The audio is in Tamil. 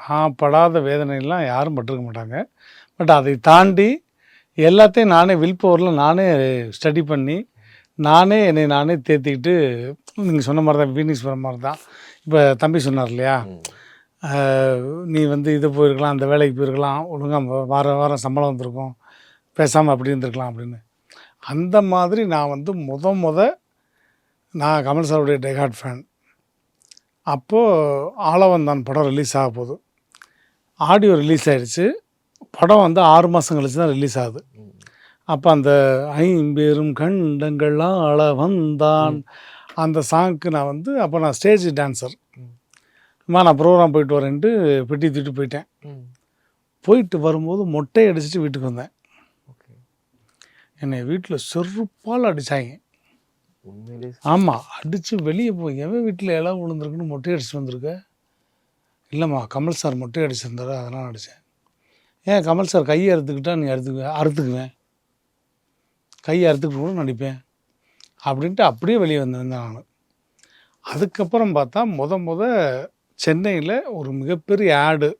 நான் படாத வேதனைலாம் யாரும் பட்டிருக்க மாட்டாங்க. பட் அதை தாண்டி எல்லாத்தையும் நானே வில் பவரில் நானே ஸ்டடி பண்ணி, நானே என்னை நானே தேத்திக்கிட்டு, நீங்கள் சொன்ன மாதிரி தான் ஃபீனிக்ஸ் வர மாதிரி தான். இப்போ தம்பி சொன்னார் இல்லையா, நீ வந்து இது போயிருக்கலாம், அந்த வேலைக்கு போயிருக்கலாம், ஒழுங்காக வாரம் வாரம் சம்பளம் வந்திருக்கும், பேசாமல் அப்படி இருந்திருக்கலாம் அப்படின்னு. அந்த மாதிரி நான் வந்து நான் கமல் சாருடைய டெகார்ட் ஃபேன். அப்போது ஆளவந்தான் படம் ரிலீஸ் ஆக போகுது. ஆடியோ ரிலீஸ் ஆகிடுச்சு. படம் வந்து 6 மாதம் கழிச்சு தான் ரிலீஸ் ஆகுது. அப்போ அந்த ஐம்பெரும் கண்டங்கள்லாம் ஆள வந்தான் அந்த சாங்க்கு நான் வந்து அப்போ நான் ஸ்டேஜ் டான்ஸர். நான் ப்ரோக்ராம் போயிட்டு வரேன்ட்டு பெட்டி தூக்கிட்டு போயிட்டேன். போயிட்டு வரும்போது மொட்டை அடிச்சுட்டு வீட்டுக்கு வந்தேன். என்னை வீட்டில் செருப்பால் அடித்தாங்க. ஆமாம், அடித்து வெளியே போய் எவன் வீட்டில் இலை விழுந்துருக்குன்னு மொட்டை அடிச்சுட்டு வந்திருக்க? இல்லைம்மா, கமல் சார் மொட்டை அடிச்சிருந்தாரு, அதெல்லாம் அடித்தேன். ஏன் கமல் சார் கையை அறுத்துக்கிட்டா நீ அறுத்துக்குவேன், கையை அறுத்துக்கிட்டு கூட நடிப்பேன் அப்படின்ட்டு அப்படியே வெளியே வந்தேன் நான். அதுக்கப்புறம் பார்த்தா சென்னையில் ஒரு மிகப்பெரிய ஆடு